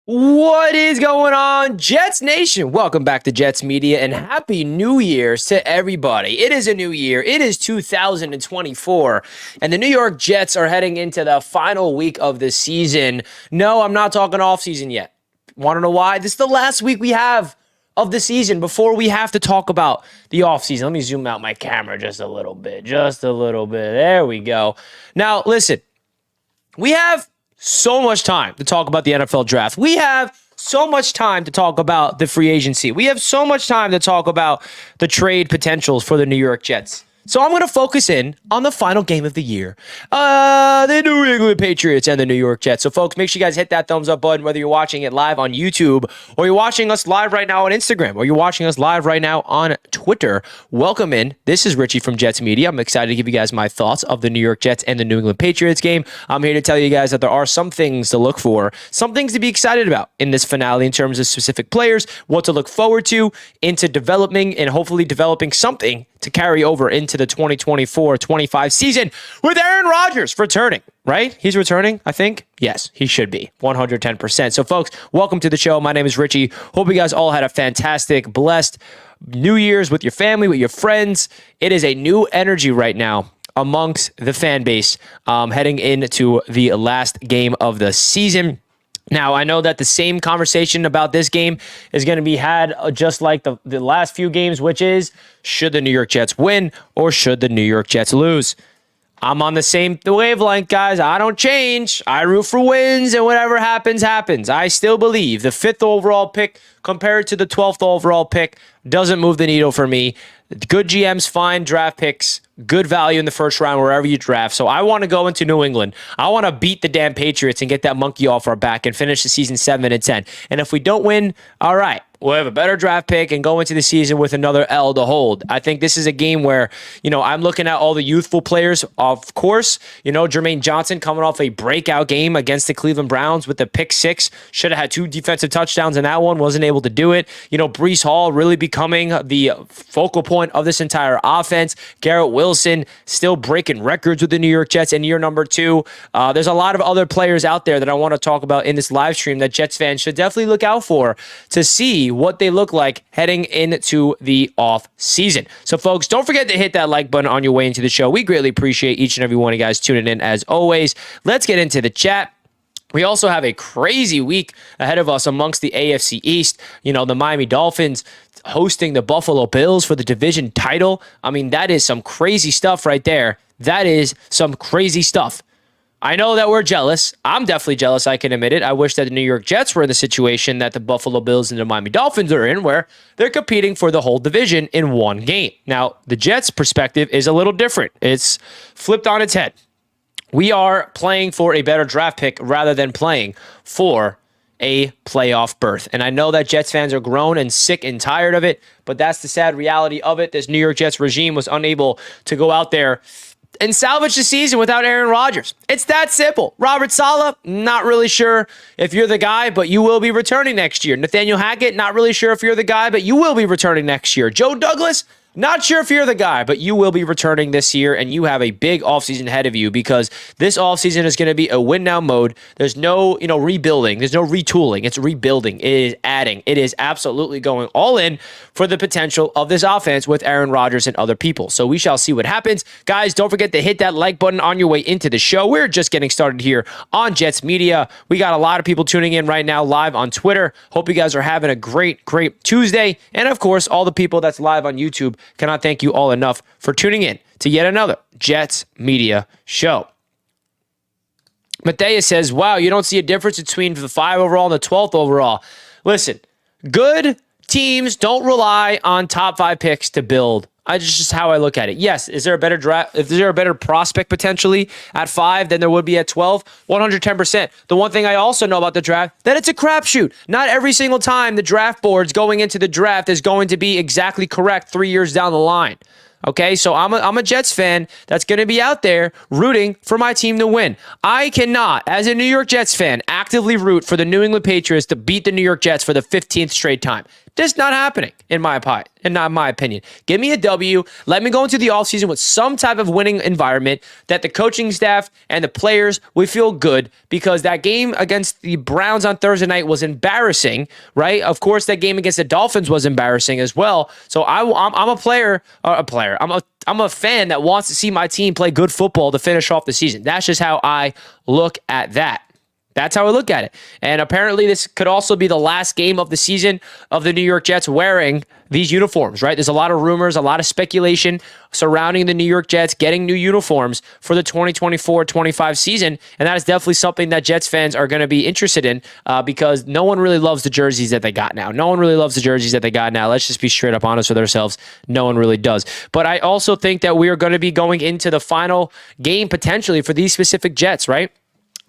What is going on, Jets Nation? Welcome back to Jets Media and Happy New Year's to everybody. It is a new year. It is 2024, and the New York Jets are heading into the final week of the season. No, I'm not talking offseason yet. Want to know why? This is the last week we have of the season before we have to talk about the offseason. Let me zoom out my camera just a little bit. There we go. Now, listen, we have so much time to talk about the NFL draft. We have so much time to talk about the free agency. We have so much time to talk about the trade potentials for the New York Jets. So I'm going to focus in on the final game of the year, the New England Patriots and the New York Jets. So, folks, make sure you guys hit that thumbs up button, whether you're watching it live on YouTube or you're watching us live right now on Instagram or you're watching us live right now on Twitter. Welcome in. This is Richie from Jets Media. I'm excited to give you guys my thoughts of the New York Jets and the New England Patriots game. I'm here to tell you guys that there are some things to look for, some things to be excited about in this finale in terms of specific players, what to look forward to, into developing and hopefully developing something to carry over into the 2024-25 season with Aaron Rodgers returning, right? He's returning, I think. Yes, he should be 110%. So, folks, welcome to the show. My name is Richie. Hope you guys all had a fantastic, blessed New Year's with your family, with your friends. It is a new energy right now amongst the fan base heading into the last game of the season. Now, I know that the same conversation about this game is going to be had just like the last few games, which is, should the New York Jets win or should the New York Jets lose? I'm on the same wavelength, guys. I don't change. I root for wins, and whatever happens, happens. I still believe the 5th overall pick compared to the 12th overall pick doesn't move the needle for me. Good GMs find draft picks, good value in the first round wherever you draft. So I want to go into New England. I want to beat the damn Patriots and get that monkey off our back and finish the season 7-10. And if we don't win, all right, we'll have a better draft pick and go into the season with another L to hold. I think this is a game where, I'm looking at all the youthful players, of course. Jermaine Johnson coming off a breakout game against the Cleveland Browns with the pick 6. Should have had 2 defensive touchdowns in that one. Wasn't able to do it. Breece Hall really becoming the focal point of this entire offense. Garrett Wilson still breaking records with the New York Jets in year number 2. There's a lot of other players out there that I want to talk about in this live stream that Jets fans should definitely look out for to see what they look like heading into the off season. So, folks, don't forget to hit that like button on your way into the show. We greatly appreciate each and every one of you guys tuning in as always. Let's get into the chat. We also have a crazy week ahead of us amongst the AFC East. The Miami Dolphins hosting the Buffalo Bills for the division title. I mean, that is some crazy stuff right there. That is some crazy stuff. I know that we're jealous. I'm definitely jealous. I can admit it. I wish that the New York Jets were in the situation that the Buffalo Bills and the Miami Dolphins are in, where they're competing for the whole division in one game. Now, the Jets' perspective is a little different. It's flipped on its head. We are playing for a better draft pick rather than playing for a playoff berth. And I know that Jets fans are grown and sick and tired of it, but that's the sad reality of it. This New York Jets regime was unable to go out there and salvage the season without Aaron Rodgers. It's that simple. Robert Saleh, not really sure if you're the guy, but you will be returning next year. Nathaniel Hackett, not really sure if you're the guy, but you will be returning next year. Joe Douglas, Not sure if you're the guy, but you will be returning this year, and you have a big offseason ahead of you because this offseason is going to be a win-now mode. There's no, rebuilding. There's no retooling. It's rebuilding. It is adding. It is absolutely going all in for the potential of this offense with Aaron Rodgers and other people. So we shall see what happens. Guys, don't forget to hit that like button on your way into the show. We're just getting started here on Jets Media. We got a lot of people tuning in right now live on Twitter. Hope you guys are having a great Tuesday. And, of course, all the people that's live on YouTube. Cannot thank you all enough for tuning in to yet another Jets Media show. Mateus says, wow, you don't see a difference between the 5 overall and the 12th overall. Listen, good teams don't rely on top 5 picks to build. Just how I look at it. Yes, is there a better draft? Is there a better prospect potentially at 5 than there would be at 12? 110%. The one thing I also know about the draft, that it's a crapshoot. Not every single time the draft boards going into the draft is going to be exactly correct 3 years down the line. Okay, so I'm a Jets fan that's going to be out there rooting for my team to win. I cannot, as a New York Jets fan, actively root for the New England Patriots to beat the New York Jets for the 15th straight time. Just not happening, in my opinion. Give me a W. Let me go into the offseason with some type of winning environment that the coaching staff and the players, we feel good because that game against the Browns on Thursday night was embarrassing, right? Of course, that game against the Dolphins was embarrassing as well. So I'm a player. I'm a fan that wants to see my team play good football to finish off the season. That's just how I look at that. That's how I look at it. And apparently this could also be the last game of the season of the New York Jets wearing these uniforms, right? There's a lot of rumors, a lot of speculation surrounding the New York Jets getting new uniforms for the 2024-25 season. And that is definitely something that Jets fans are going to be interested in because no one really loves the jerseys that they got now. Let's just be straight up honest with ourselves. No one really does. But I also think that we are going to be going into the final game potentially for these specific Jets, right?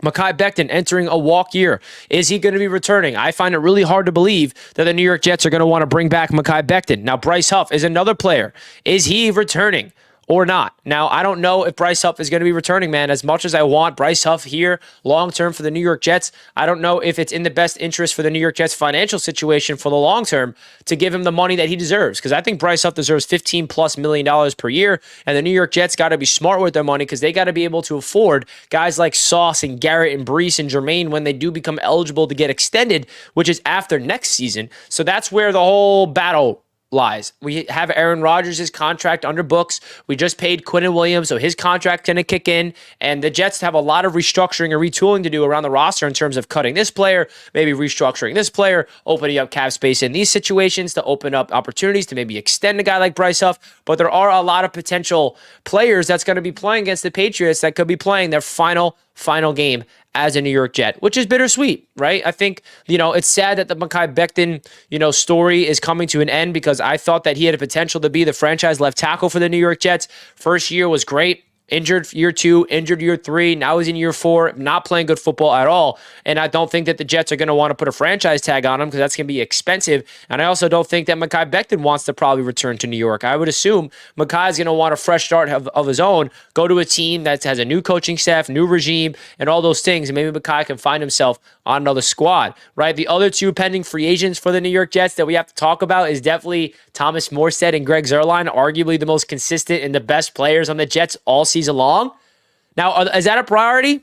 Mekhi Becton entering a walk year. Is he going to be returning? I find it really hard to believe that the New York Jets are going to want to bring back Mekhi Becton. Now, Bryce Huff is another player. Is he returning or not? Now, I don't know if Bryce Huff is going to be returning, man. As much as I want Bryce Huff here long-term for the New York Jets, I don't know if it's in the best interest for the New York Jets financial situation for the long-term to give him the money that he deserves. Because I think Bryce Huff deserves $15+ million per year, and the New York Jets got to be smart with their money because they got to be able to afford guys like Sauce and Garrett and Brees and Jermaine when they do become eligible to get extended, which is after next season. So that's where the whole battle lies. We have Aaron Rodgers' contract under books. We just paid Quinnen Williams, so his contract's going to kick in. And the Jets have a lot of restructuring and retooling to do around the roster in terms of cutting this player, maybe restructuring this player, opening up cap space in these situations to open up opportunities to maybe extend a guy like Bryce Huff. But there are a lot of potential players that's going to be playing against the Patriots that could be playing their final game as a New York Jet, which is bittersweet, right? I think, it's sad that the Mekhi Becton, story is coming to an end because I thought that he had a potential to be the franchise left tackle for the New York Jets. First year was great. Injured year 2, injured year 3. Now he's in year 4, not playing good football at all. And I don't think that the Jets are going to want to put a franchise tag on him because that's going to be expensive. And I also don't think that Mekhi Becton wants to probably return to New York. I would assume Mekhi is going to want a fresh start of his own, go to a team that has a new coaching staff, new regime, and all those things. And maybe Mekhi can find himself on another squad, right? The other 2 pending free agents for the New York Jets that we have to talk about is definitely Thomas Morstead and Greg Zuerlein, arguably the most consistent and the best players on the Jets all season long. Now, is that a priority?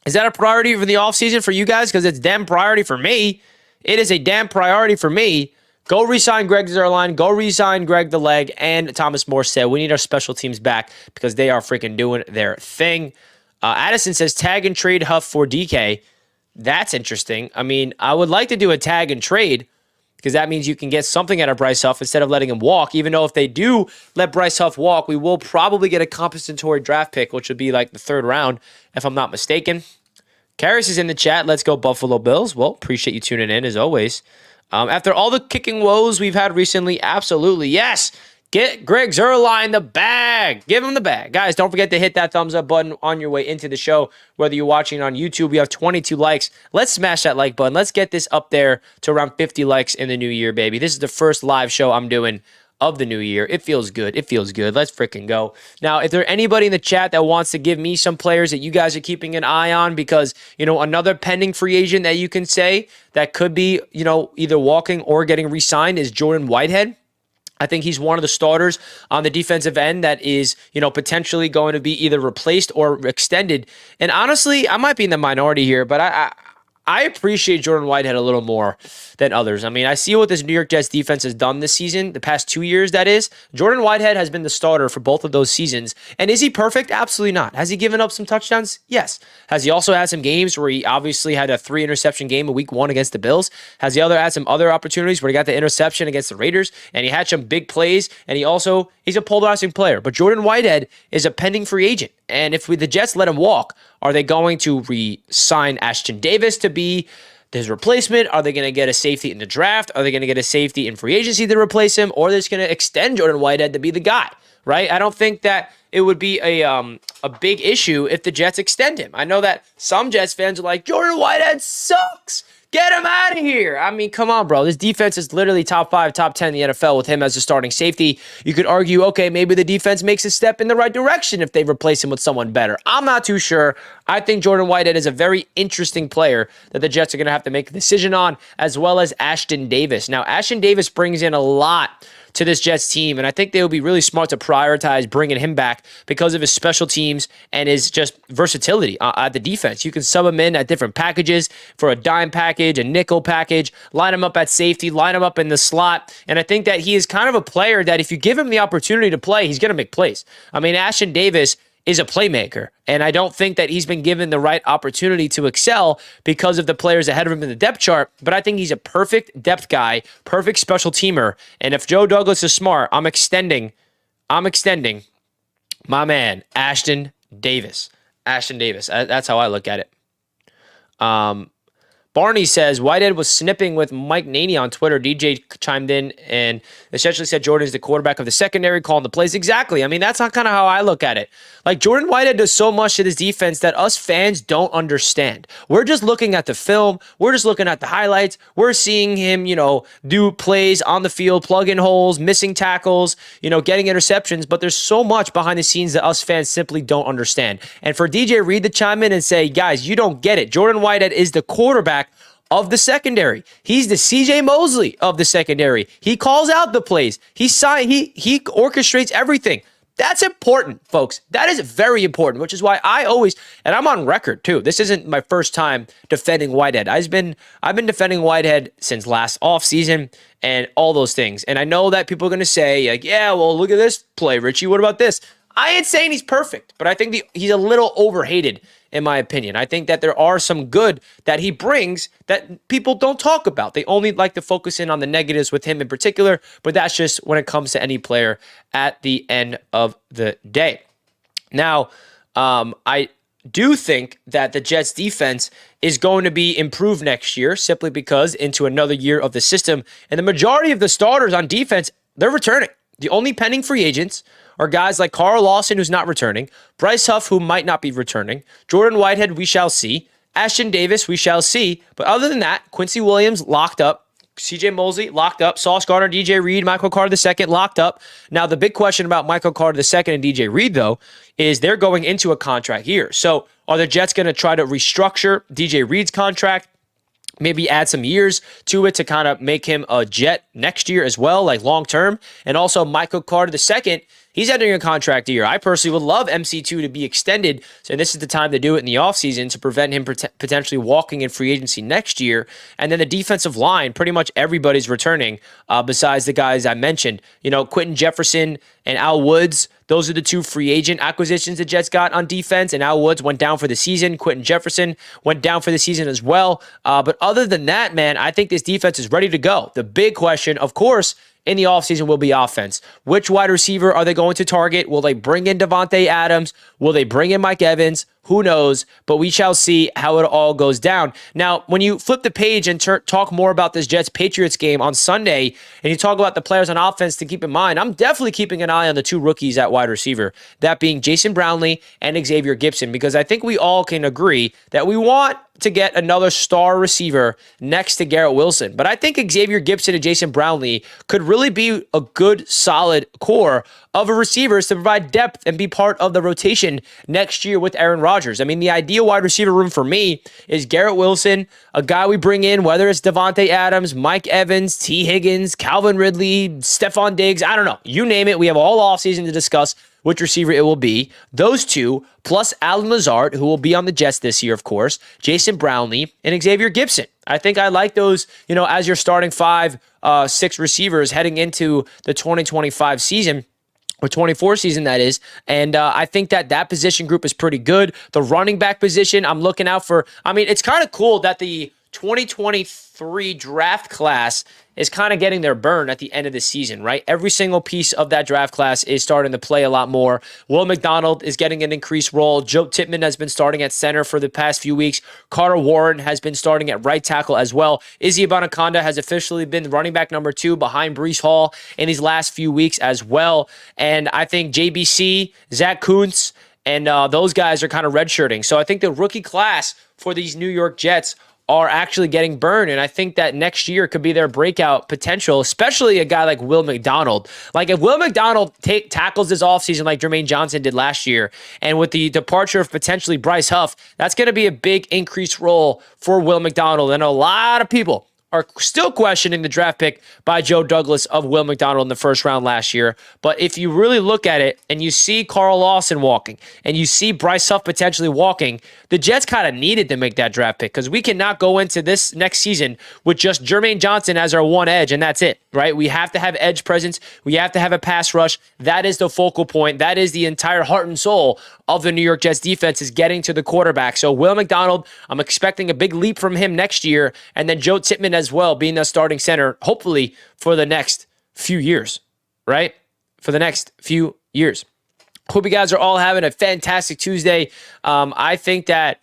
Is that a priority for the offseason for you guys? Because it's damn priority for me. It is a damn priority for me. Go re-sign Greg Zuerlein. Go re-sign Greg the Leg and Thomas Morstead. We need our special teams back because they are freaking doing their thing. Addison says tag and trade Huff for DK. That's interesting. I mean, I would like to do a tag and trade because that means you can get something out of Bryce Huff instead of letting him walk. Even though if they do let Bryce Huff walk, we will probably get a compensatory draft pick, which would be like the 3rd round, if I'm not mistaken. Karras is in the chat. Let's go Buffalo Bills. Well, appreciate you tuning in as always. After all the kicking woes we've had recently, absolutely, yes. Get Greg Zuerlein the bag. Give him the bag. Guys, don't forget to hit that thumbs up button on your way into the show. Whether you're watching on YouTube, we have 22 likes. Let's smash that like button. Let's get this up there to around 50 likes in the new year, baby. This is the first live show I'm doing of the new year. It feels good. It feels good. Let's freaking go. Now, if there's anybody in the chat that wants to give me some players that you guys are keeping an eye on because, another pending free agent that you can say that could be, either walking or getting re-signed is Jordan Whitehead. I think he's one of the starters on the defensive end that is, potentially going to be either replaced or extended. And honestly, I might be in the minority here, but I appreciate Jordan Whitehead a little more than others. I mean, I see what this New York Jets defense has done this season, the past 2 years, that is. Jordan Whitehead has been the starter for both of those seasons. And is he perfect? Absolutely not. Has he given up some touchdowns? Yes. Has he also had some games where he obviously had a 3-interception game in week 1 against the Bills? Has he had some other opportunities where he got the interception against the Raiders and he had some big plays? And he's a polarizing player. But Jordan Whitehead is a pending free agent. And if the Jets let him walk, are they going to re-sign Ashton Davis to be his replacement? Are they going to get a safety in the draft? Are they going to get a safety in free agency to replace him? Or are they just going to extend Jordan Whitehead to be the guy, right? I don't think that it would be a big issue if the Jets extend him. I know that some Jets fans are like, Jordan Whitehead sucks. Get him out of here. I mean, come on, bro. This defense is literally top 5, top 10 in the NFL with him as a starting safety. You could argue, okay, maybe the defense makes a step in the right direction if they replace him with someone better. I'm not too sure. I think Jordan Whitehead is a very interesting player that the Jets are going to have to make a decision on, as well as Ashton Davis. Now, Ashton Davis brings in a lot to this Jets team, and I think they would be really smart to prioritize bringing him back because of his special teams and his just versatility at the defense. You can sub him in at different packages for a dime package, a nickel package, line him up at safety, line him up in the slot, and I think that he is kind of a player that if you give him the opportunity to play, he's going to make plays. I mean, Ashton Davis is a playmaker, and I don't think that he's been given the right opportunity to excel because of the players ahead of him in the depth chart, but I think he's a perfect depth guy, perfect special teamer, and if Joe Douglas is smart, I'm extending my man, Ashton Davis. Ashton Davis. That's how I look at it. Barney says, Whitehead was snipping with Mike Naney on Twitter. DJ chimed in and essentially said Jordan is the quarterback of the secondary, calling the plays. Exactly. I mean, that's not kind of how I look at it. Like, Jordan Whitehead does so much to this defense that us fans don't understand. We're just looking at the film. We're just looking at the highlights. We're seeing him, do plays on the field, plug in holes, missing tackles, getting interceptions. But there's so much behind the scenes that us fans simply don't understand. And for DJ Reed to chime in and say, guys, you don't get it. Jordan Whitehead is the quarterback of the secondary. He's the CJ Mosley of the secondary. He calls out the plays. He orchestrates everything. That's important, folks. That is very important, which is why I always, and I'm on record too. This isn't my first time defending Whitehead. I've been defending Whitehead since last offseason and all those things. And I know that people are going to say, like, yeah, well, look at this play, Richie. What about this? I ain't saying he's perfect, but I think he's a little overhated, in my opinion. I think that there are some good that he brings that people don't talk about. They only like to focus in on the negatives with him in particular, but that's just when it comes to any player at the end of the day. Now, I do think that the Jets defense is going to be improved next year simply because into another year of the system, and the majority of the starters on defense, they're returning. The only pending free agents are guys like Carl Lawson, who's not returning, Bryce Huff, who might not be returning, Jordan Whitehead, we shall see, Ashton Davis, we shall see. But other than that, Quincy Williams locked up, CJ Mosley locked up, Sauce Gardner, DJ Reed, Michael Carter II locked up. Now, the big question about Michael Carter II and DJ Reed, though, is they're going into a contract year. So are the Jets going to try to restructure DJ Reed's contract? Maybe add some years to it to kind of make him a Jet next year as well, like long term. And also Michael Carter II, he's entering a contract year. I personally would love MC2 to be extended, so this is the time to do it in the offseason to prevent him potentially walking in free agency next year. And then the defensive line, pretty much everybody's returning besides the guys I mentioned. Quentin Jefferson and Al Woods, those are the two free agent acquisitions the Jets got on defense, and Al Woods went down for the season. Quentin Jefferson went down for the season as well. But other than that, man, I think this defense is ready to go. The big question, of course, in the offseason will be offense. Which wide receiver are they going to target? Will they bring in Devontae Adams? Will they bring in Mike Evans? Who knows? But we shall see how it all goes down. Now, when you flip the page and talk more about this Jets-Patriots game on Sunday, and you talk about the players on offense to keep in mind, I'm definitely keeping an eye on the two rookies at wide receiver, that being Jason Brownlee and Xavier Gibson, because I think we all can agree that we want to get another star receiver next to Garrett Wilson. But I think Xavier Gibson and Jason Brownlee could really be a good, solid core of receivers to provide depth and be part of the rotation next year with Aaron Rodgers. Rodgers. I mean, the ideal wide receiver room for me is Garrett Wilson, a guy we bring in, whether it's Devontae Adams, Mike Evans, T. Higgins, Calvin Ridley, Stephon Diggs, I don't know. You name it. We have all offseason to discuss which receiver it will be. Those two, plus Alan Lazard, who will be on the Jets this year, of course, Jason Brownlee, and Xavier Gibson. I think I like those, as your starting 5-6 receivers heading into the 2025 season. Or 24 season, that is. And I think that position group is pretty good. The running back position, I'm looking out for. I mean, it's kind of cool that the 2023 draft class is kind of getting their burn at the end of the season, right? Every single piece of that draft class is starting to play a lot more. Will McDonald is getting an increased role. Joe Tippmann has been starting at center for the past few weeks. Carter Warren has been starting at right tackle as well. Izzy Abanikanda has officially been running back number 2 behind Breece Hall in these last few weeks as well. And I think JBC, Zach Kuntz, and those guys are kind of redshirting. So I think the rookie class for these New York Jets are actually getting burned. And I think that next year could be their breakout potential, especially a guy like Will McDonald. Like if Will McDonald tackles this offseason like Jermaine Johnson did last year, and with the departure of potentially Bryce Huff, that's going to be a big increased role for Will McDonald. And a lot of people are still questioning the draft pick by Joe Douglas of Will McDonald in the first round last year. But if you really look at it and you see Carl Lawson walking and you see Bryce Huff potentially walking, the Jets kind of needed to make that draft pick because we cannot go into this next season with just Jermaine Johnson as our one edge and that's it, right? We have to have edge presence. We have to have a pass rush. That is the focal point. That is the entire heart and soul of the New York Jets defense, is getting to the quarterback. So Will McDonald, I'm expecting a big leap from him next year, and then Joe Tippmann as well being the starting center, hopefully for the next few years, right? For the next few years. Hope you guys are all having a fantastic Tuesday. I think that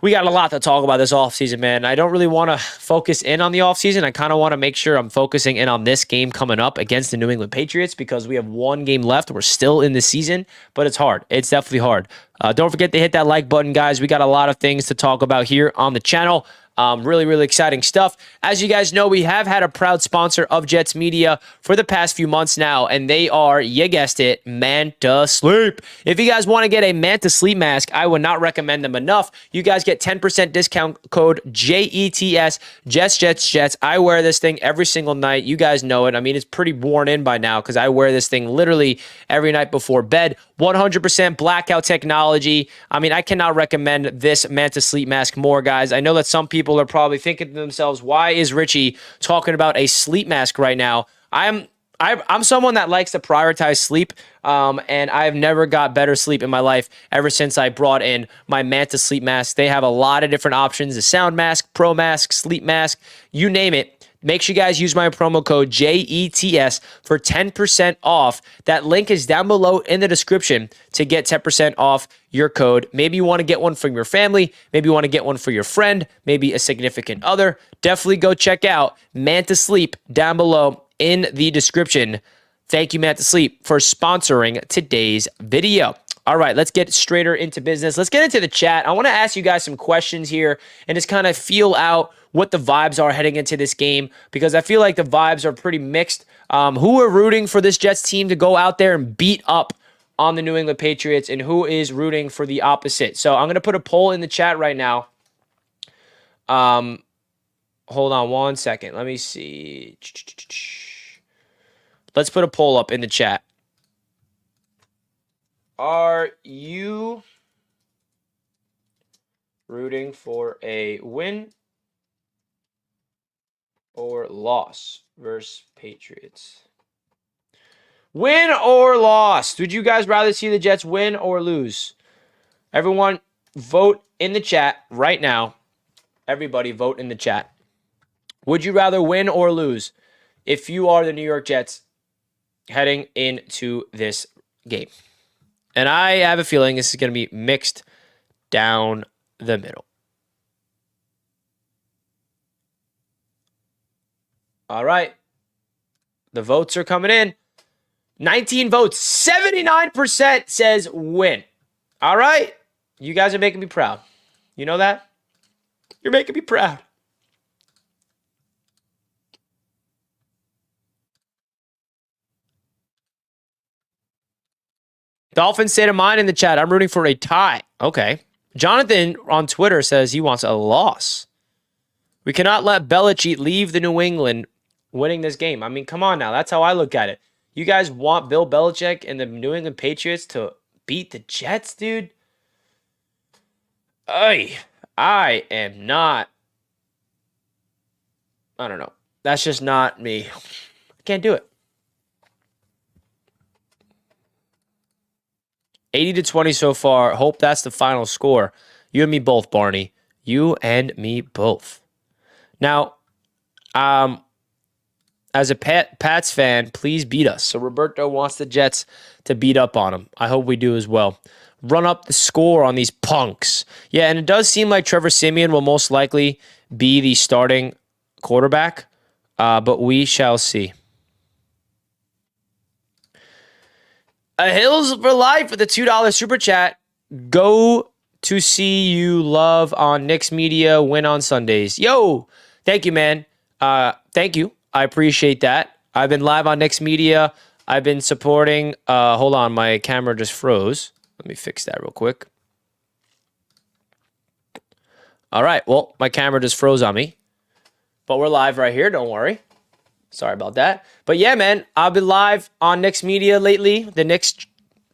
we got a lot to talk about this offseason, man. I don't really want to focus in on the offseason. I kind of want to make sure I'm focusing in on this game coming up against the New England Patriots because we have one game left. We're still in the season, but it's hard. It's definitely hard. Don't forget to hit that like button, guys. We got a lot of things to talk about here on the channel. Really, really exciting stuff. As you guys know, we have had a proud sponsor of Jets Media for the past few months now, and they are, you guessed it, Manta Sleep. If you guys want to get a Manta Sleep mask, I would not recommend them enough. You guys get 10% discount code JETS, Jets. I wear this thing every single night. You guys know it. I mean, it's pretty worn in by now because I wear this thing literally every night before bed. 100% blackout technology. I mean, I cannot recommend this Manta Sleep mask more, guys. I know that some people are probably thinking to themselves, why is Richie talking about a sleep mask right now? I'm someone that likes to prioritize sleep, and I've never got better sleep in my life ever since I brought in my Manta Sleep mask. They have a lot of different options: the sound mask, pro mask, sleep mask, you name it. Make sure you guys use my promo code JETS for 10% off. That link is down below in the description to get 10% off your code. Maybe you want to get one from your family. Maybe you want to get one for your friend, maybe a significant other. Definitely go check out Manta Sleep down below in the description. Thank you, Manta Sleep, for sponsoring today's video. All right, let's get straighter into business. Let's get into the chat. I want to ask you guys some questions here and just kind of feel out what the vibes are heading into this game, because I feel like the vibes are pretty mixed. Who are rooting for this Jets team to go out there and beat up on the New England Patriots, and who is rooting for the opposite? So I'm going to put a poll in the chat right now. Hold on one second. Let me see. Let's put a poll up in the chat. Are you rooting for a win or loss versus Patriots? Win or loss? Would you guys rather see the Jets win or lose? Everyone, vote in the chat right now. Everybody, vote in the chat. Would you rather win or lose if you are the New York Jets heading into this game? And I have a feeling this is going to be mixed down the middle. All right. The votes are coming in. 19 votes. 79% says win. All right. You guys are making me proud. You know that? You're making me proud. Dolphin state of mind in the chat. I'm rooting for a tie. Okay. Jonathan on Twitter says he wants a loss. We cannot let Belichick leave the New England winning this game. I mean, come on now. That's how I look at it. You guys want Bill Belichick and the New England Patriots to beat the Jets, dude? I am not. I don't know. That's just not me. I can't do it. 80-20 so far. Hope that's the final score. You and me both, Barney. You and me both. Now, as a Pats fan, please beat us. So Roberto wants the Jets to beat up on them. I hope we do as well. Run up the score on these punks. Yeah, and it does seem like Trevor Siemian will most likely be the starting quarterback, but we shall see. A Hills for Life with a $2 super chat. Go to see you love on Knicks Media. Win on Sundays. Yo, thank you, man. Thank you. I appreciate that. I've been live on Knicks Media. I've been supporting. Hold on, my camera just froze. Let me fix that real quick. All right. Well, my camera just froze on me, but we're live right here. Don't worry. Sorry about that. But yeah, man, I've been live on Knicks Media lately. The Knicks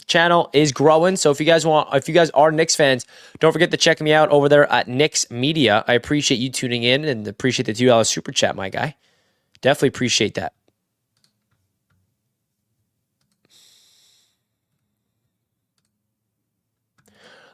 channel is growing. So if you guys are Knicks fans, don't forget to check me out over there at Knicks Media. I appreciate you tuning in and appreciate the $2 super chat, my guy. Definitely appreciate that.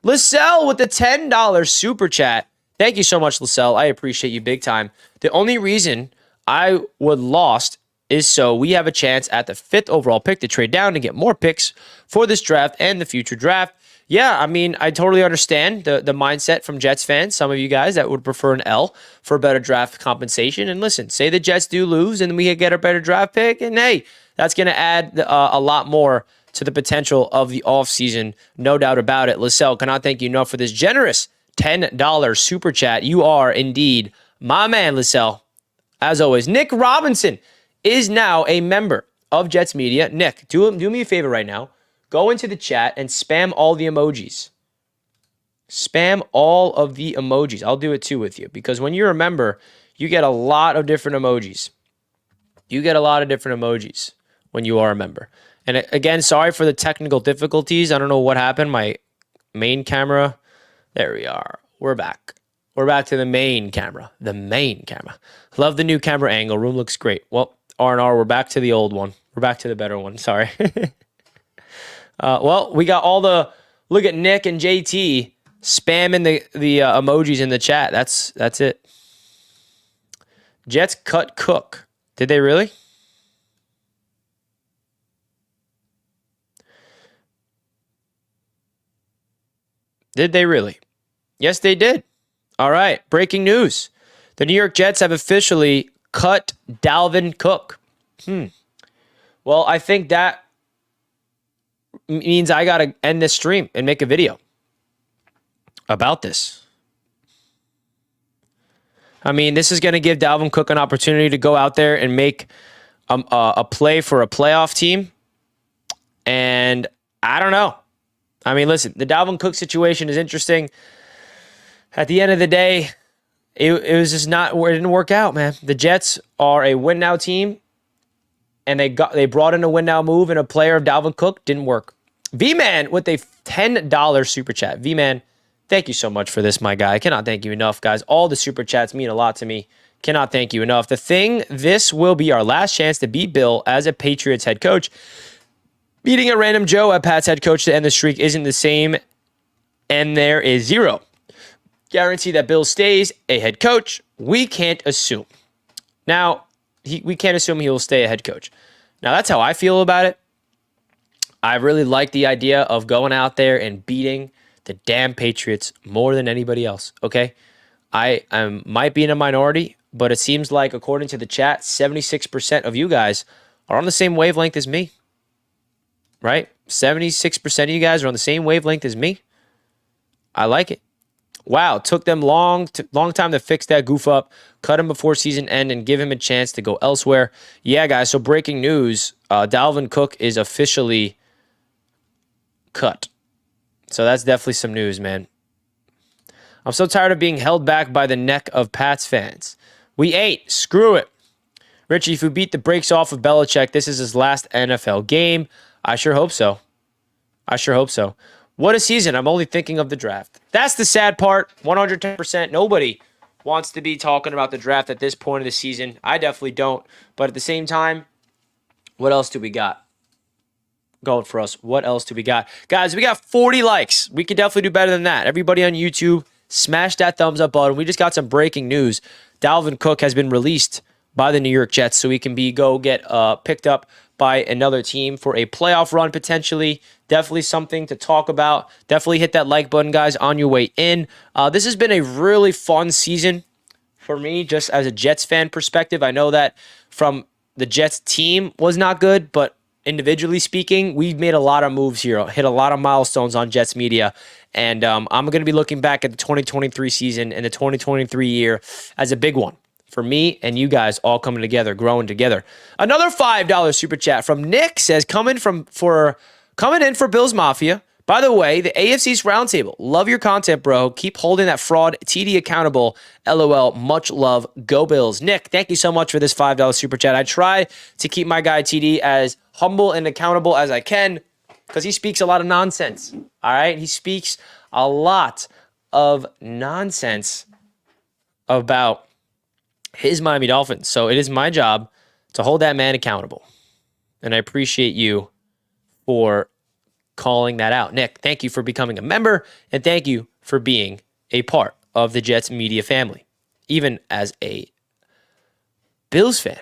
LaSalle with the $10 super chat. Thank you so much, LaSalle. I appreciate you big time. The only reason I would lost is so we have a chance at the 5th overall pick to trade down to get more picks for this draft and the future draft. Yeah, I mean, I totally understand the mindset from Jets fans. Some of you guys that would prefer an L for better draft compensation. And listen, say the Jets do lose and we get a better draft pick. And hey, that's going to add a lot more to the potential of the offseason. No doubt about it. LaSalle, cannot thank you enough for this generous $10 super chat. You are indeed my man, LaSalle. As always, Nick Robinson is now a member of Jets Media. Nick, do me a favor right now. Go into the chat and spam all the emojis. Spam all of the emojis. I'll do it too with you because when you're a member, you get a lot of different emojis. You get a lot of different emojis when you are a member. And again, sorry for the technical difficulties. I don't know what happened. My main camera. There we are. We're back. We're back to the main camera. The main camera. Love the new camera angle. Room looks great. Well, R&R, we're back to the old one. We're back to the better one. Sorry. Well, we got all the... Look at Nick and JT spamming the emojis in the chat. That's it. Jets cut Cook. Did they really? Did they really? Yes, they did. All right, breaking news. The New York Jets have officially cut Dalvin Cook. Well, I think that means I got to end this stream and make a video about this. I mean, this is going to give Dalvin Cook an opportunity to go out there and make a play for a playoff team. And I don't know. I mean, listen, the Dalvin Cook situation is interesting. At the end of the day, it was just not where it didn't work out, man. The Jets are a win now team, and they brought in a win now move, and a player of Dalvin Cook didn't work. V-Man with a $10 super chat. V-Man, thank you so much for this, my guy. I cannot thank you enough, guys. All the super chats mean a lot to me. Cannot thank you enough. This will be our last chance to beat Bill as a Patriots head coach. Beating a random Joe at Pat's head coach to end the streak isn't the same, and there is zero guarantee that Bill stays a head coach. We can't assume. Now, we can't assume he will stay a head coach. Now, that's how I feel about it. I really like the idea of going out there and beating the damn Patriots more than anybody else, okay? I might be in a minority, but it seems like, according to the chat, 76% of you guys are on the same wavelength as me. Right? 76% of you guys are on the same wavelength as me. I like it. Wow, took them long time to fix that goof up, cut him before season end, and give him a chance to go elsewhere. Yeah, guys, so breaking news, Dalvin Cook is officially cut. So that's definitely some news, man. I'm so tired of being held back by the neck of Pats fans. We ate. Screw it. Richie, if we beat the brakes off of Belichick, this is his last NFL game. I sure hope so. What a season. I'm only thinking of the draft. That's the sad part. 110%. Nobody wants to be talking about the draft at this point of the season. I definitely don't. But at the same time, what else do we got going for us? What else do we got? Guys, we got 40 likes. We could definitely do better than that. Everybody on YouTube, smash that thumbs up button. We just got some breaking news. Dalvin Cook has been released by the New York Jets, so he can go get picked up by another team for a playoff run potentially. Definitely something to talk about. Definitely hit that like button, guys, on your way in. This has been a really fun season for me, just as a Jets fan perspective. I know that from the Jets team was not good, but individually speaking, we've made a lot of moves here, hit a lot of milestones on Jets media. And I'm going to be looking back at the 2023 season and the 2023 year as a big one for me and you guys all coming together, growing together. Another $5 super chat from Nick says, coming in for Bills Mafia. By the way, the AFC's roundtable. Love your content, bro. Keep holding that fraud TD accountable. LOL. Much love. Go Bills. Nick, thank you so much for this $5 super chat. I try to keep my guy TD as humble and accountable as I can because he speaks a lot of nonsense. All right? He speaks a lot of nonsense about his Miami Dolphins. So it is my job to hold that man accountable. And I appreciate you for calling that out. Nick, thank you for becoming a member, and thank you for being a part of the Jets media family, even as a Bills fan.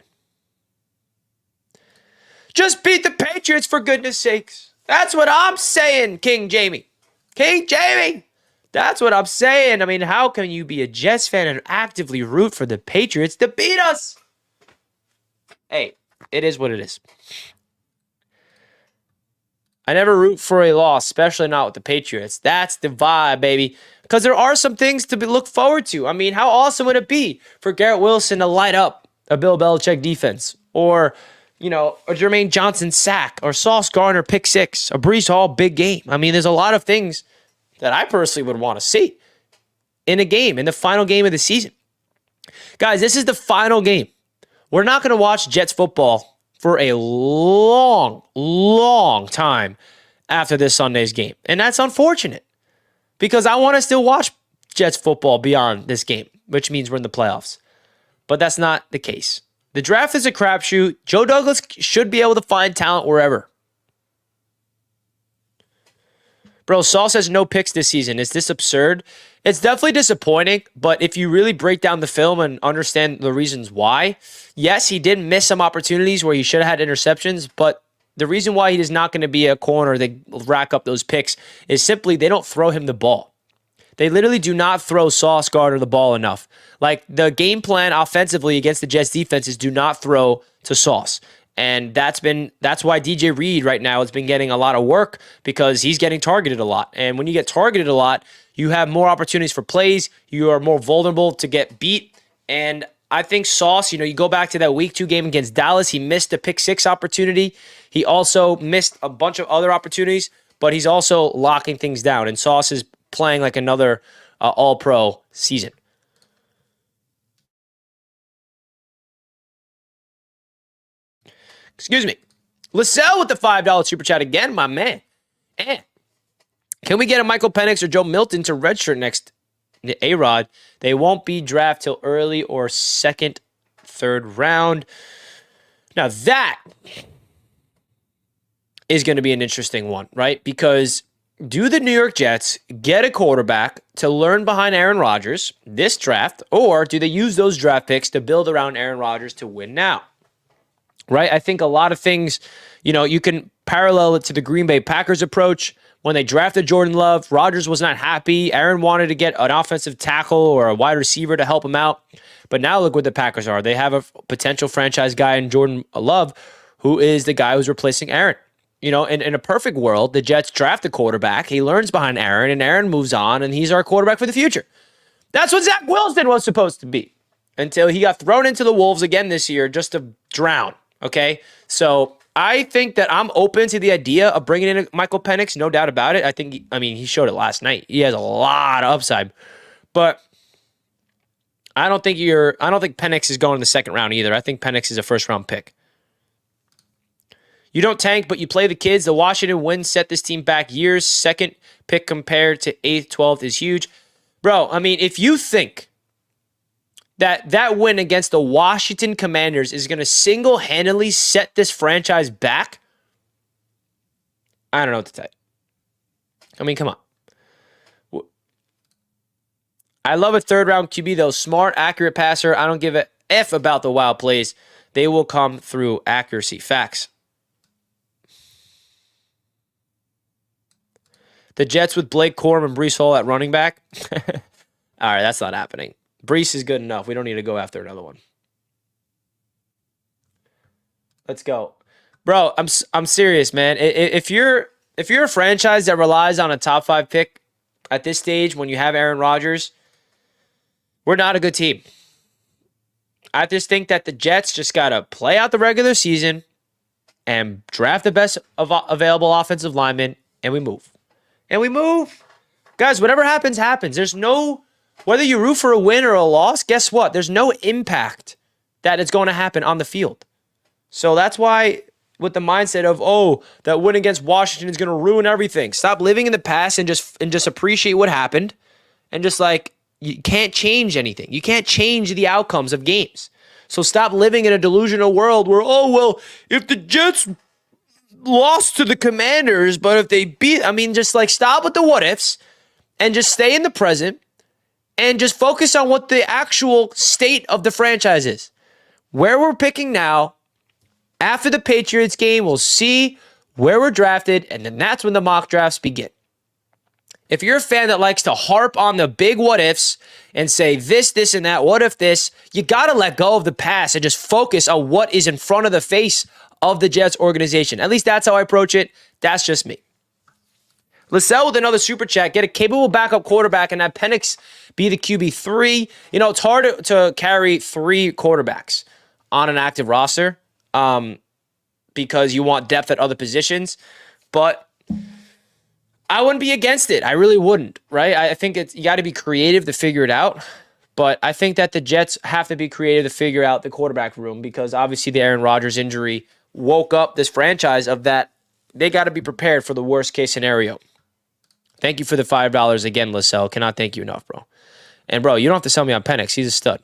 Just beat the Patriots, for goodness sakes. That's what I'm saying, King Jamie. King Jamie! That's what I'm saying. I mean, how can you be a Jets fan and actively root for the Patriots to beat us? Hey, it is what it is. I never root for a loss, especially not with the Patriots. That's the vibe, baby. Because there are some things to look forward to. I mean, how awesome would it be for Garrett Wilson to light up a Bill Belichick defense? Or, a Jermaine Johnson sack, or Sauce Gardner pick six, a Breece Hall big game. I mean, there's a lot of things that I personally would want to see in a game, in the final game of the season. Guys, this is the final game. We're not going to watch Jets football for a long, long time after this Sunday's game. And that's unfortunate because I want to still watch Jets football beyond this game, which means we're in the playoffs. But that's not the case. The draft is a crapshoot. Joe Douglas should be able to find talent wherever. Bro, Sauce has no picks this season. Is this absurd? It's definitely disappointing, but if you really break down the film and understand the reasons why, yes, he did miss some opportunities where he should have had interceptions, but the reason why he is not going to be a corner that rack up those picks is simply they don't throw him the ball. They literally do not throw Sauce Gardner the ball enough. Like, the game plan offensively against the Jets defense is do not throw to Sauce. And that's why DJ Reed right now has been getting a lot of work because he's getting targeted a lot. And when you get targeted a lot, you have more opportunities for plays. You are more vulnerable to get beat. And I think Sauce, you go back to that week 2 game against Dallas. He missed a pick six opportunity. He also missed a bunch of other opportunities, but he's also locking things down. And Sauce is playing like another all-pro season. Excuse me. LaSalle with the $5 super chat again, my man. And can we get a Michael Penix or Joe Milton to redshirt next to A-Rod? They won't be drafted till early or second, third round. Now that is going to be an interesting one, right? Because do the New York Jets get a quarterback to learn behind Aaron Rodgers this draft, or do they use those draft picks to build around Aaron Rodgers to win now? Right? I think a lot of things, you can parallel it to the Green Bay Packers approach. When they drafted Jordan Love, Rodgers was not happy. Aaron wanted to get an offensive tackle or a wide receiver to help him out. But now look what the Packers are. They have a potential franchise guy in Jordan Love, who is the guy who's replacing Aaron. In a perfect world, the Jets draft a quarterback. He learns behind Aaron, and Aaron moves on, and he's our quarterback for the future. That's what Zach Wilson was supposed to be until he got thrown into the Wolves again this year just to drown. Okay, so I think that I'm open to the idea of bringing in Michael Penix, no doubt about it. He showed it last night. He has a lot of upside, but I don't think Penix is going in the second round either. I think Penix is a first round pick. You don't tank, but you play the kids. The Washington win set this team back years. Second pick compared to 8th, 12th is huge. Bro, I mean, if you think that win against the Washington Commanders is going to single-handedly set this franchise back, I don't know what to tell you. I mean, come on. I love a third-round QB, though. Smart, accurate passer. I don't give a F about the wild plays. They will come through accuracy. Facts. The Jets with Blake Corum and Breece Hall at running back. All right, that's not happening. Breece is good enough. We don't need to go after another one. Let's go. Bro, I'm serious, man. If you're a franchise that relies on a top 5 pick at this stage when you have Aaron Rodgers, we're not a good team. I just think that the Jets just got to play out the regular season and draft the best available offensive linemen, and we move. Guys, whatever happens, happens. There's no, whether you root for a win or a loss, guess what? There's no impact that is going to happen on the field. So that's why with the mindset of, oh, that win against Washington is going to ruin everything. Stop living in the past and just appreciate what happened. And just like, you can't change anything. You can't change the outcomes of games. So stop living in a delusional world where, oh, well, if the Jets lost to the Commanders, but if they beat, just like stop with the what ifs and just stay in the present and just focus on what the actual state of the franchise is. Where we're picking now, after the Patriots game, we'll see where we're drafted, and then that's when the mock drafts begin. If you're a fan that likes to harp on the big what ifs and say this, and that, what if this, you got to let go of the past and just focus on what is in front of the face of the Jets organization. At least that's how I approach it. That's just me. LaSalle with another super chat. Get a capable backup quarterback and have Penix be the QB3. You know, it's hard to carry 3 quarterbacks on an active roster because you want depth at other positions. But I wouldn't be against it. I really wouldn't, right? I think you got to be creative to figure it out. But I think that the Jets have to be creative to figure out the quarterback room because obviously the Aaron Rodgers injury woke up this franchise of that they got to be prepared for the worst case scenario. Thank you for the $5 again, LaSalle. Cannot thank you enough, bro. And bro, you don't have to sell me on Penix. He's a stud.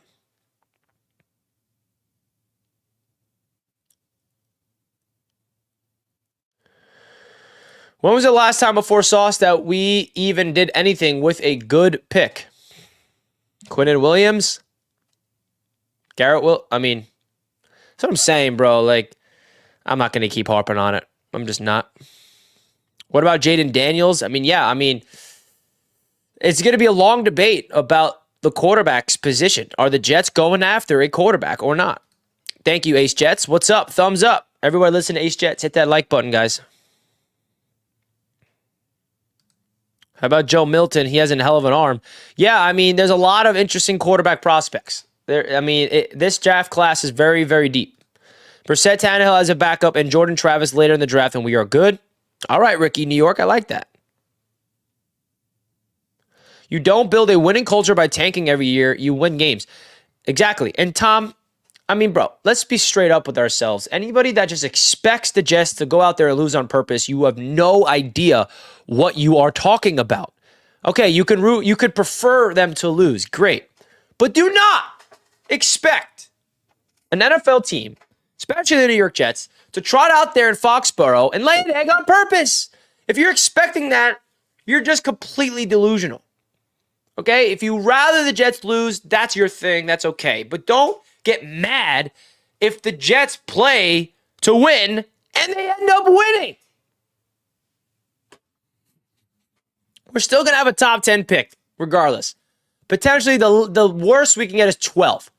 When was the last time before Sauce that we even did anything with a good pick? Quinnen Williams? That's what I'm saying, bro. Like, I'm not going to keep harping on it. I'm just not. What about Jaden Daniels? It's going to be a long debate about the quarterback's position. Are the Jets going after a quarterback or not? Thank you, Ace Jets. What's up? Thumbs up. Everybody listen to Ace Jets. Hit that like button, guys. How about Joe Milton? He has a hell of an arm. Yeah, there's a lot of interesting quarterback prospects. This draft class is very, very deep. Brissett Tannehill as a backup and Jordan Travis later in the draft, and we are good. All right, Ricky, New York, I like that. You don't build a winning culture by tanking every year. You win games. Exactly. And Tom, bro, let's be straight up with ourselves. Anybody that just expects the Jets to go out there and lose on purpose, you have no idea what you are talking about. Okay, you could prefer them to lose. Great. But do not expect an NFL team, especially the New York Jets, to trot out there in Foxborough and lay an egg on purpose. If you're expecting that, you're just completely delusional. Okay? If you rather the Jets lose, that's your thing. That's okay. But don't get mad if the Jets play to win and they end up winning. We're still going to have a top 10 pick, regardless. Potentially, the worst we can get is 12.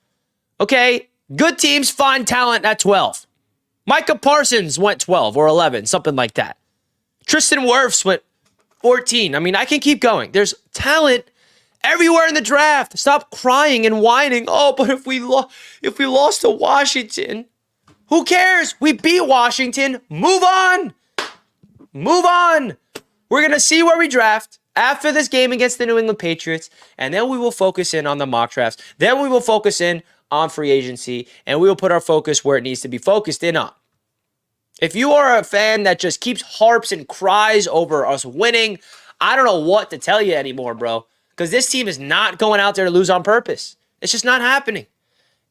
Okay? Good teams find talent at 12. Micah Parsons went 12 or 11, something like that. Tristan Wirfs went 14. I can keep going. There's talent everywhere in the draft. Stop crying and whining. Oh, but if we lost to Washington, Who cares? We beat Washington. Move on. Move on. We're going to see where we draft after this game against the New England Patriots, and then we will focus in on the mock drafts. Then we will focus in on free agency, and we will put our focus where it needs to be focused in on. If you are a fan that just keeps harps and cries over us winning, I don't know what to tell you anymore, bro, because this team is not going out there to lose on purpose. It's just not happening.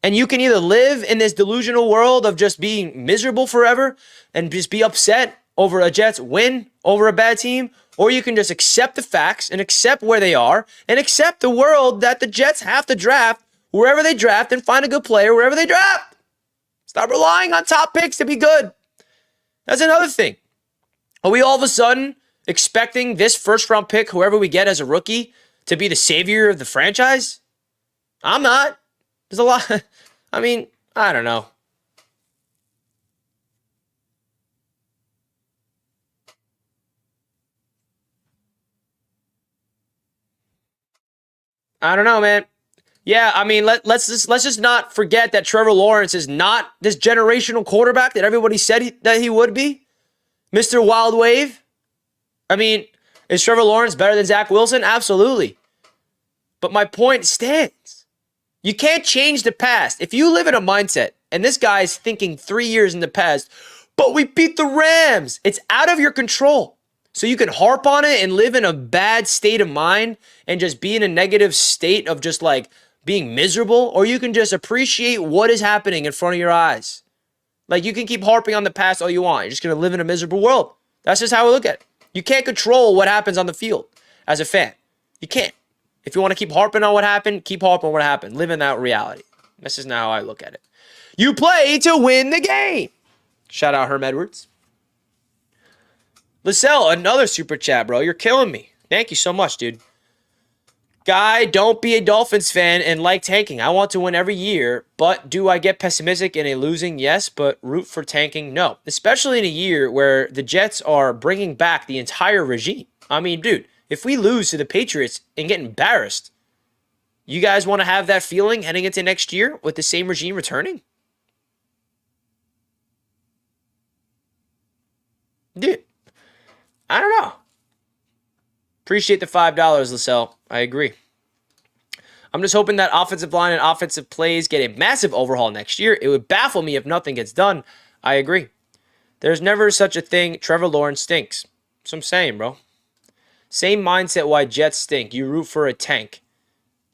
And you can either live in this delusional world of just being miserable forever and just be upset over a Jets win over a bad team, or you can just accept the facts and accept where they are and accept the world that the Jets have to draft wherever they draft and find a good player wherever they draft. Stop relying on top picks to be good. That's another thing. Are we all of a sudden expecting this first-round pick, whoever we get as a rookie, to be the savior of the franchise? I'm not. There's a lot. I mean, I don't know. I don't know, man. Yeah, I mean, let's just not forget that Trevor Lawrence is not this generational quarterback that everybody said that he would be. Mr. Wild Wave. I mean, is Trevor Lawrence better than Zach Wilson? Absolutely. But my point stands. You can't change the past. If you live in a mindset, and this guy's thinking 3 years in the past, but we beat the Rams, it's out of your control. So you can harp on it and live in a bad state of mind and just be in a negative state of just like being miserable, or you can just appreciate what is happening in front of your eyes. Like, you can keep harping on the past all you want. You're just going to live in a miserable world. That's just how I look at it. You can't control what happens on the field as a fan. You can't. If you want to keep harping on what happened, keep harping on what happened. Live in that reality. This is now how I look at it. You play to win the game. Shout out Herm Edwards. Lissell, another super chat, bro. You're killing me. Thank you so much, dude. Guy, don't be a Dolphins fan and like tanking. I want to win every year, but do I get pessimistic in a losing? Yes, but root for tanking? No. Especially in a year where the Jets are bringing back the entire regime. I mean, dude, if we lose to the Patriots and get embarrassed, you guys want to have that feeling heading into next year with the same regime returning? Dude, I don't know. Appreciate the $5, Lissell. I agree. I'm just hoping that offensive line and offensive plays get a massive overhaul next year. It would baffle me if nothing gets done. I agree. There's never such a thing. Trevor Lawrence stinks. That's what I'm saying, bro. Same mindset why Jets stink. You root for a tank.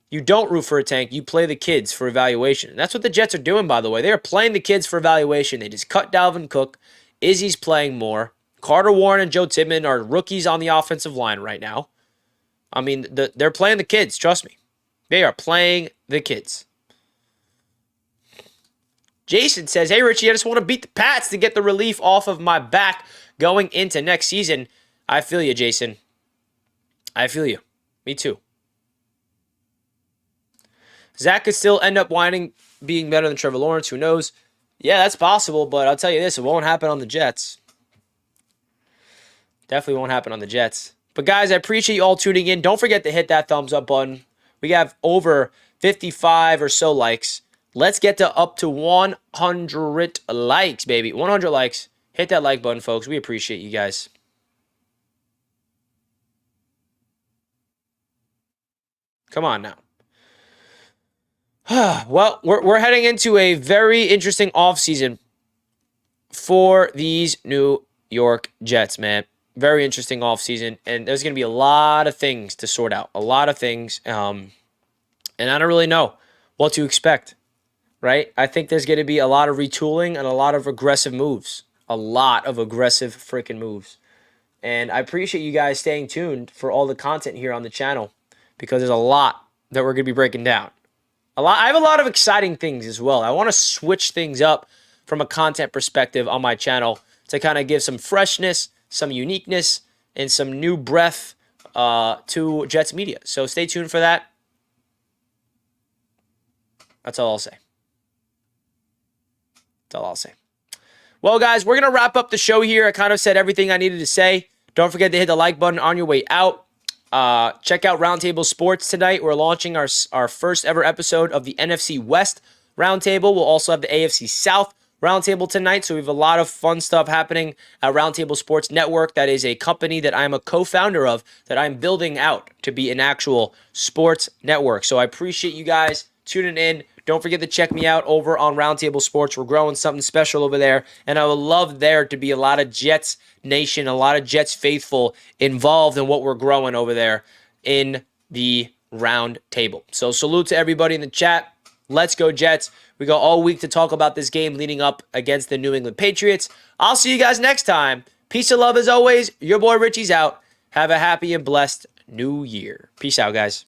You don't root for a tank. You play the kids for evaluation. And that's what the Jets are doing, by the way. They are playing the kids for evaluation. They just cut Dalvin Cook. Izzy's playing more. Carter Warren and Joe Tippmann are rookies on the offensive line right now. I mean, they're playing the kids. Trust me. They are playing the kids. Jason says, hey, Richie, I just want to beat the Pats to get the relief off of my back going into next season. I feel you, Jason. I feel you. Me too. Zach could still end up being better than Trevor Lawrence. Who knows? Yeah, that's possible, but I'll tell you this. It won't happen on the Jets. Definitely won't happen on the Jets. But guys, I appreciate you all tuning in. Don't forget to hit that thumbs up button. We have over 55 or so likes. Let's get to up to 100 likes, baby. 100 likes. Hit that like button, folks. We appreciate you guys. Come on now. Well, we're heading into a very interesting offseason for these New York Jets, man. Very interesting offseason, and there's going to be a lot of things to sort out. A lot of things, and I don't really know what to expect, right? I think there's going to be a lot of retooling and a lot of aggressive moves. A lot of aggressive freaking moves. And I appreciate you guys staying tuned for all the content here on the channel because there's a lot that we're going to be breaking down. I have a lot of exciting things as well. I want to switch things up from a content perspective on my channel to kind of give some freshness, some uniqueness, and some new breath to Jets Media. So stay tuned for that. That's all I'll say. That's all I'll say. Well, guys, we're going to wrap up the show here. I kind of said everything I needed to say. Don't forget to hit the like button on your way out. Check out Roundtable Sports tonight. We're launching our first ever episode of the NFC West Roundtable. We'll also have the AFC South Roundtable tonight. So we have a lot of fun stuff happening at Roundtable Sports Network. That is a company that I'm a co-founder of, that I'm building out to be an actual sports network. So I appreciate you guys tuning in. Don't forget to check me out over on Roundtable Sports. We're growing something special over there, and I would love there to be a lot of Jets Nation, a lot of Jets faithful involved in what we're growing over there in the round table. So salute to everybody in the chat. Let's go Jets. We got all week to talk about this game leading up against the New England Patriots. I'll see you guys next time. Peace and love as always. Your boy Richie's out. Have a happy and blessed new year. Peace out, guys.